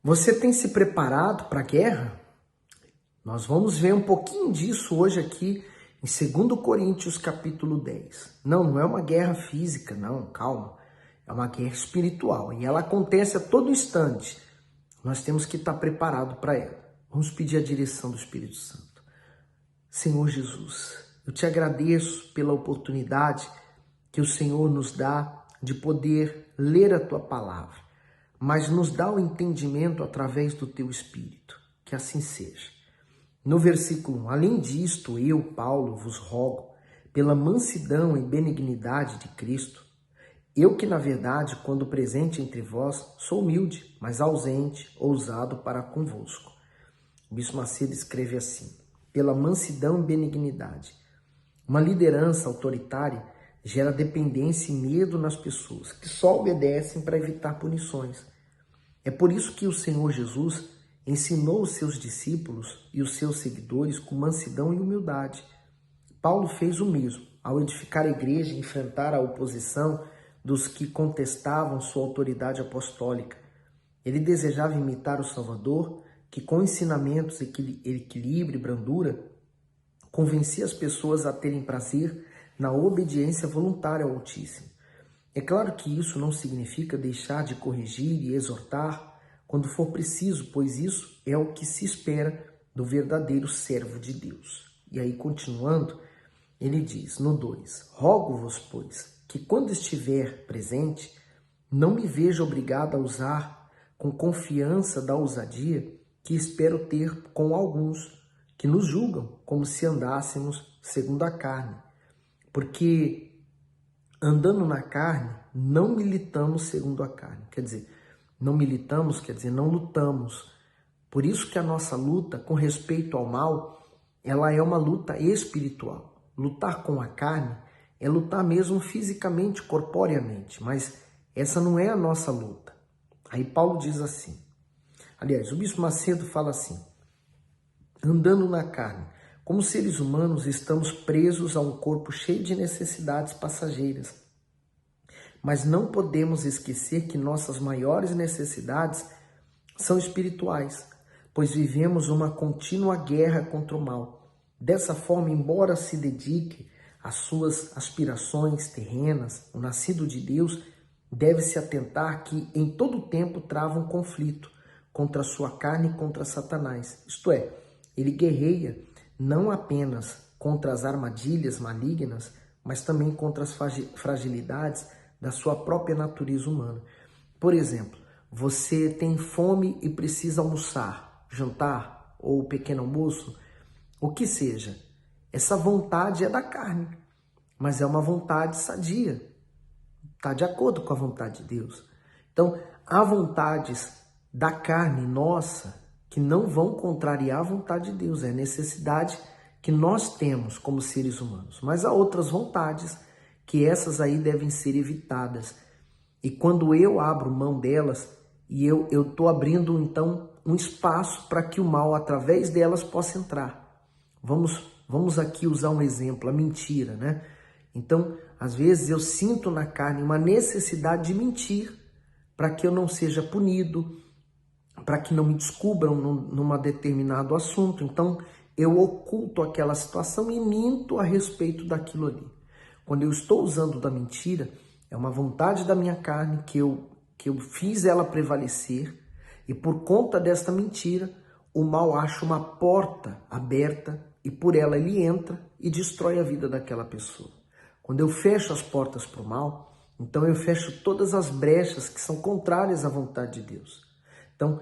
Você tem se preparado para a guerra? Nós vamos ver um pouquinho disso hoje aqui em 2 Coríntios capítulo 10. Não é uma guerra física, não, calma. É uma guerra espiritual e ela acontece a todo instante. Nós temos que estar preparados para ela. Vamos pedir a direção do Espírito Santo. Senhor Jesus, eu te agradeço pela oportunidade que o Senhor nos dá de poder ler a tua palavra, mas nos dá o entendimento através do teu Espírito. Que assim seja. No versículo 1, além disto, eu, Paulo, vos rogo, pela mansidão e benignidade de Cristo, eu que, na verdade, quando presente entre vós, sou humilde, mas ausente, ousado para convosco. O Bispo Macedo escreve assim: pela mansidão e benignidade. Uma liderança autoritária gera dependência e medo nas pessoas, que só obedecem para evitar punições. É por isso que o Senhor Jesus ensinou os seus discípulos e os seus seguidores com mansidão e humildade. Paulo fez o mesmo ao edificar a igreja e enfrentar a oposição dos que contestavam sua autoridade apostólica. Ele desejava imitar o Salvador, que com ensinamentos, equilíbrio e brandura, convencia as pessoas a terem prazer na obediência voluntária ao Altíssimo. É claro que isso não significa deixar de corrigir e exortar quando for preciso, pois isso é o que se espera do verdadeiro servo de Deus. E aí, continuando, ele diz no 2, rogo-vos, pois, que quando estiver presente, não me veja obrigado a usar com confiança da ousadia que espero ter com alguns que nos julgam como se andássemos segundo a carne. Porque andando na carne, não militamos segundo a carne. Quer dizer, não militamos, quer dizer, não lutamos. Por isso que a nossa luta com respeito ao mal, ela é uma luta espiritual. Lutar com a carne é lutar mesmo fisicamente, corporeamente, mas essa não é a nossa luta. Aí Paulo diz assim, aliás, o Bispo Macedo fala assim: andando na carne, como seres humanos estamos presos a um corpo cheio de necessidades passageiras. Mas não podemos esquecer que nossas maiores necessidades são espirituais, pois vivemos uma contínua guerra contra o mal. Dessa forma, embora se dedique às suas aspirações terrenas, o nascido de Deus deve se atentar que em todo tempo trava um conflito contra a sua carne e contra Satanás. Isto é, ele guerreia não apenas contra as armadilhas malignas, mas também contra as fragilidades da sua própria natureza humana. Por exemplo, você tem fome e precisa almoçar, jantar ou pequeno almoço, o que seja. Essa vontade é da carne, mas é uma vontade sadia, está de acordo com a vontade de Deus. Então, há vontades da carne nossa que não vão contrariar a vontade de Deus, é a necessidade que nós temos como seres humanos. Mas há outras vontades que essas aí devem ser evitadas. E quando eu abro mão delas, e eu estou abrindo então um espaço para que o mal através delas possa entrar. Vamos aqui usar um exemplo, a mentira, né? Então, às vezes eu sinto na carne uma necessidade de mentir para que eu não seja punido, para que não me descubram num determinado assunto. Então, eu oculto aquela situação e minto a respeito daquilo ali. Quando eu estou usando da mentira, é uma vontade da minha carne que eu fiz ela prevalecer, e por conta desta mentira, o mal acha uma porta aberta e por ela ele entra e destrói a vida daquela pessoa. Quando eu fecho as portas para o mal, então eu fecho todas as brechas que são contrárias à vontade de Deus. Então,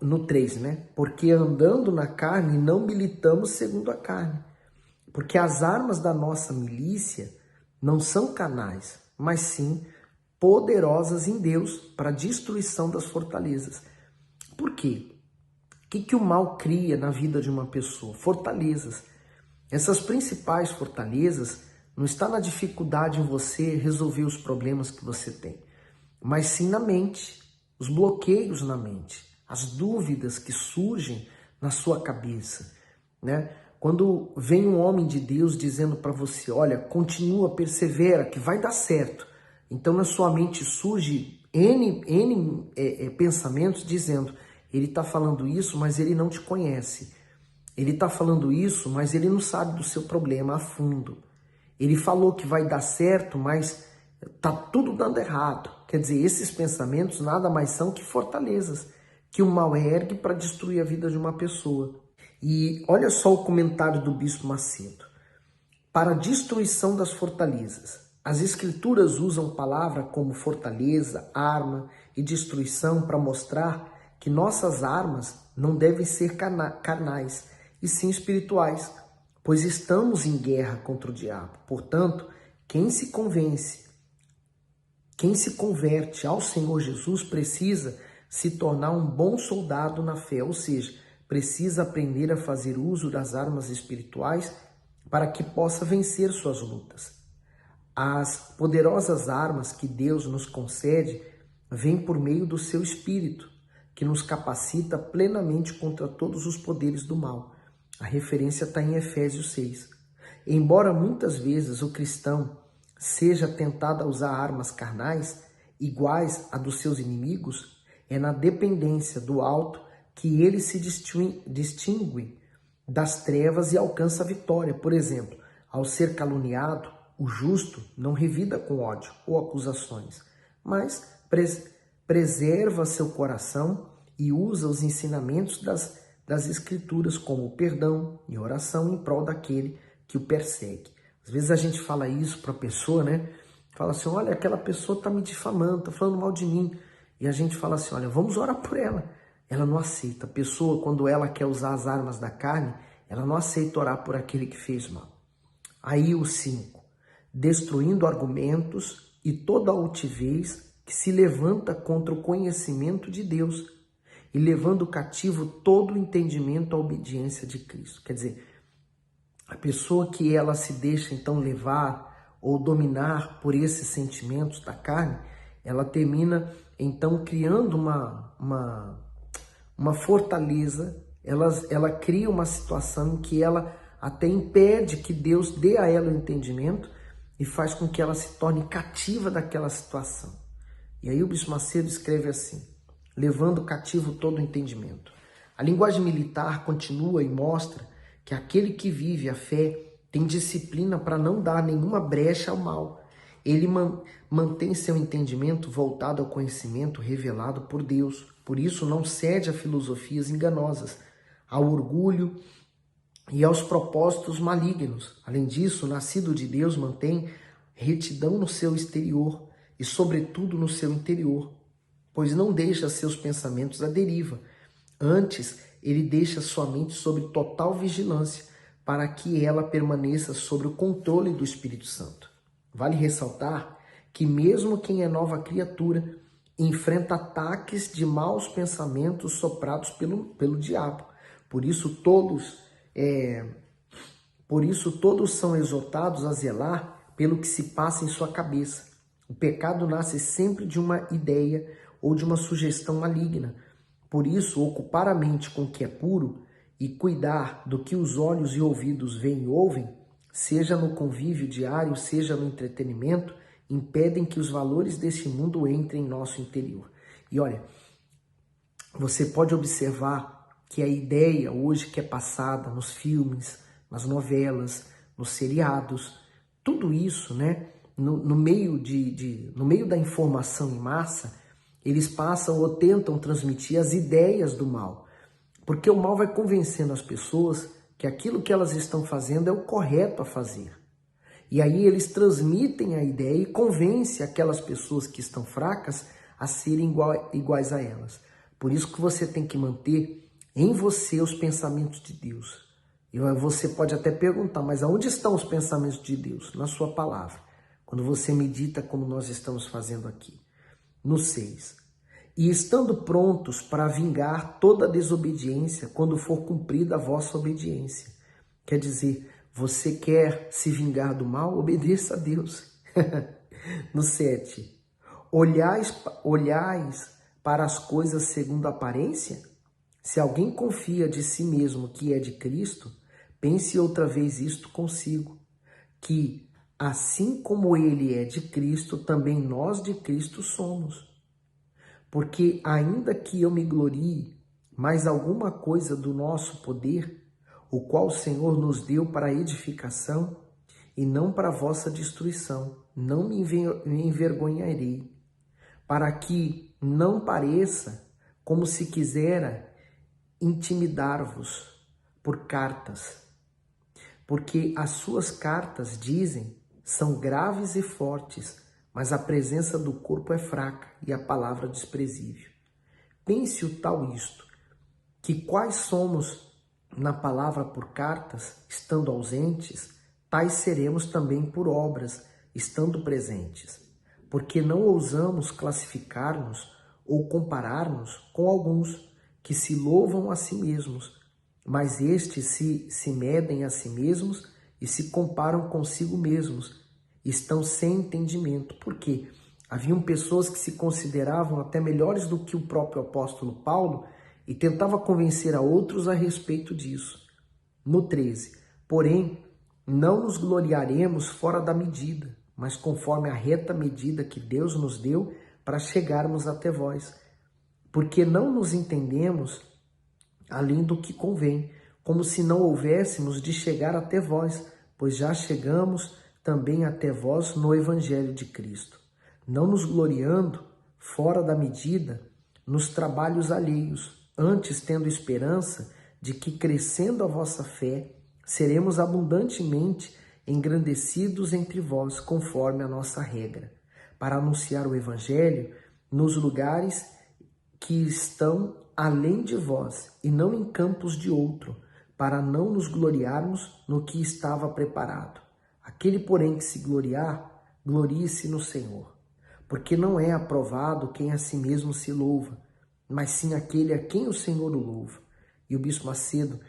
no 3, né? Porque andando na carne, não militamos segundo a carne. Porque as armas da nossa milícia não são carnais, mas sim poderosas em Deus para a destruição das fortalezas. Por quê? O que o mal cria na vida de uma pessoa? Fortalezas. Essas principais fortalezas não está na dificuldade em você resolver os problemas que você tem, mas sim na mente, os bloqueios na mente, as dúvidas que surgem na sua cabeça, né? Quando vem um homem de Deus dizendo para você, olha, continua, persevera, que vai dar certo. Então na sua mente surge pensamentos dizendo, ele está falando isso, mas ele não te conhece. Ele está falando isso, mas ele não sabe do seu problema a fundo. Ele falou que vai dar certo, mas tá tudo dando errado. Quer dizer, esses pensamentos nada mais são que fortalezas que o mal ergue para destruir a vida de uma pessoa. E olha só o comentário do Bispo Macedo. Para a destruição das fortalezas, as escrituras usam palavra como fortaleza, arma e destruição para mostrar que nossas armas não devem ser carnais, e sim espirituais, pois estamos em guerra contra o diabo. Portanto, quem se converte ao Senhor Jesus precisa se tornar um bom soldado na fé, ou seja, precisa aprender a fazer uso das armas espirituais para que possa vencer suas lutas. As poderosas armas que Deus nos concede vêm por meio do seu Espírito, que nos capacita plenamente contra todos os poderes do mal. A referência está em Efésios 6. Embora muitas vezes o cristão seja tentado a usar armas carnais iguais a dos seus inimigos, é na dependência do alto que ele se distingue das trevas e alcança a vitória. Por exemplo, ao ser caluniado, o justo não revida com ódio ou acusações, mas preserva seu coração e usa os ensinamentos das Escrituras como perdão e oração em prol daquele que o persegue. Às vezes a gente fala isso para a pessoa, né? Fala assim, olha, aquela pessoa está me difamando, está falando mal de mim. E a gente fala assim, olha, vamos orar por ela. Ela não aceita. A pessoa, quando ela quer usar as armas da carne, ela não aceita orar por aquele que fez mal. Aí o 5. Destruindo argumentos e toda altivez que se levanta contra o conhecimento de Deus e levando cativo todo o entendimento à obediência de Cristo. Quer dizer, a pessoa que ela se deixa então levar ou dominar por esses sentimentos da carne, ela termina então criando uma fortaleza, ela cria uma situação em que ela até impede que Deus dê a ela o entendimento e faz com que ela se torne cativa daquela situação. E aí o Bispo Macedo escreve assim, levando cativo todo o entendimento. A linguagem militar continua e mostra que aquele que vive a fé tem disciplina para não dar nenhuma brecha ao mal. Ele mantém seu entendimento voltado ao conhecimento revelado por Deus. Por isso não cede a filosofias enganosas, ao orgulho e aos propósitos malignos. Além disso, nascido de Deus mantém retidão no seu exterior e, sobretudo, no seu interior, pois não deixa seus pensamentos à deriva. Antes, ele deixa sua mente sob total vigilância, para que ela permaneça sob o controle do Espírito Santo. Vale ressaltar que mesmo quem é nova criatura enfrenta ataques de maus pensamentos soprados pelo diabo. Por isso todos são exortados a zelar pelo que se passa em sua cabeça. O pecado nasce sempre de uma ideia ou de uma sugestão maligna. Por isso, ocupar a mente com o que é puro e cuidar do que os olhos e ouvidos veem e ouvem, seja no convívio diário, seja no entretenimento, impedem que os valores deste mundo entrem em nosso interior. E olha, você pode observar que a ideia hoje que é passada nos filmes, nas novelas, nos seriados, tudo isso, né, no meio da informação em massa, eles passam ou tentam transmitir as ideias do mal. Porque o mal vai convencendo as pessoas que aquilo que elas estão fazendo é o correto a fazer. E aí eles transmitem a ideia e convencem aquelas pessoas que estão fracas a serem iguais a elas. Por isso que você tem que manter em você os pensamentos de Deus. E você pode até perguntar, mas aonde estão os pensamentos de Deus? Na sua palavra. Quando você medita como nós estamos fazendo aqui. No 6. E estando prontos para vingar toda desobediência quando for cumprida a vossa obediência. Quer dizer, você quer se vingar do mal? Obedeça a Deus. No 7. Olhais para as coisas segundo a aparência? Se alguém confia de si mesmo que é de Cristo, pense outra vez isto consigo, que assim como ele é de Cristo, também nós de Cristo somos. Porque ainda que eu me glorie, mais alguma coisa do nosso poder, o qual o Senhor nos deu para a edificação e não para a vossa destruição, não me envergonharei, para que não pareça como se quisera intimidar-vos por cartas, porque as suas cartas, dizem, são graves e fortes, mas a presença do corpo é fraca e a palavra desprezível. Pense o tal isto, que quais somos na palavra por cartas, estando ausentes, tais seremos também por obras, estando presentes. Porque não ousamos classificar-nos ou comparar-nos com alguns que se louvam a si mesmos, mas estes se medem a si mesmos e se comparam consigo mesmos. Estão sem entendimento, porque haviam pessoas que se consideravam até melhores do que o próprio apóstolo Paulo e tentava convencer a outros a respeito disso. No 13, porém, não nos gloriaremos fora da medida, mas conforme a reta medida que Deus nos deu para chegarmos até vós. Porque não nos entendemos além do que convém, como se não houvéssemos de chegar até vós, pois já chegamos também até vós no Evangelho de Cristo, não nos gloriando fora da medida nos trabalhos alheios, antes tendo esperança de que, crescendo a vossa fé, seremos abundantemente engrandecidos entre vós, conforme a nossa regra, para anunciar o Evangelho nos lugares que estão além de vós, e não em campos de outro, para não nos gloriarmos no que estava preparado. Aquele, porém, que se gloriar, glorie-se no Senhor. Porque não é aprovado quem a si mesmo se louva, mas sim aquele a quem o Senhor o louva. E o Bispo Macedo,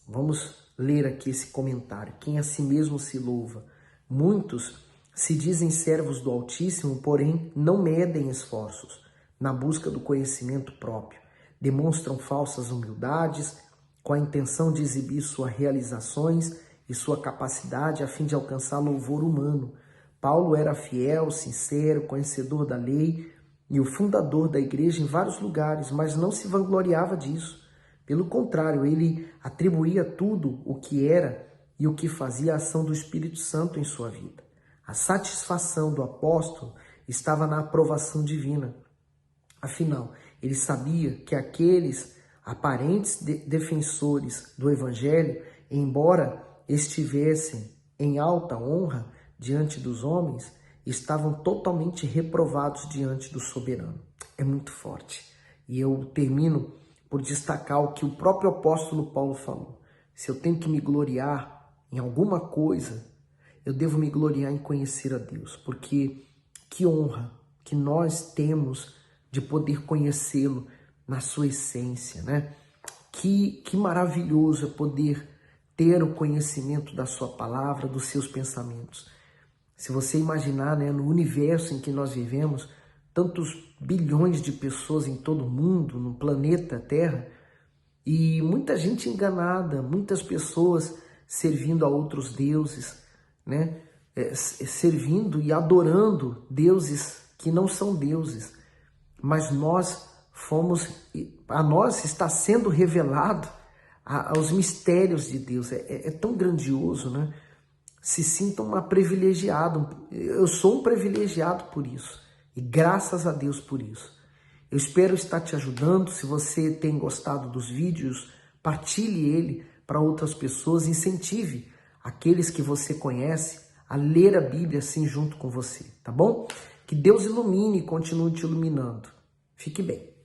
vamos ler aqui esse comentário. Quem a si mesmo se louva. Muitos se dizem servos do Altíssimo, porém não medem esforços na busca do conhecimento próprio. Demonstram falsas humildades com a intenção de exibir suas realizações e sua capacidade a fim de alcançar louvor humano. Paulo era fiel, sincero, conhecedor da lei e o fundador da igreja em vários lugares, mas não se vangloriava disso. Pelo contrário, ele atribuía tudo o que era e o que fazia a ação do Espírito Santo em sua vida. A satisfação do apóstolo estava na aprovação divina. Afinal, ele sabia que aqueles aparentes defensores do Evangelho, embora estivessem em alta honra diante dos homens, estavam totalmente reprovados diante do soberano. É muito forte. E eu termino por destacar o que o próprio apóstolo Paulo falou. Se eu tenho que me gloriar em alguma coisa, eu devo me gloriar em conhecer a Deus, porque que honra que nós temos de poder conhecê-lo na sua essência, né? Que maravilhoso é poder ter o conhecimento da sua palavra, dos seus pensamentos. Se você imaginar, né, no universo em que nós vivemos, tantos bilhões de pessoas em todo o mundo, no planeta Terra, e muita gente enganada, muitas pessoas servindo a outros deuses, né? Servindo e adorando deuses que não são deuses, mas a nós está sendo revelado aos mistérios de Deus. É tão grandioso, né? Se sinta uma privilegiada. Eu sou um privilegiado por isso. E graças a Deus por isso. Eu espero estar te ajudando. Se você tem gostado dos vídeos, partilhe ele para outras pessoas. Incentive aqueles que você conhece a ler a Bíblia assim junto com você, tá bom? Que Deus ilumine e continue te iluminando. Fique bem.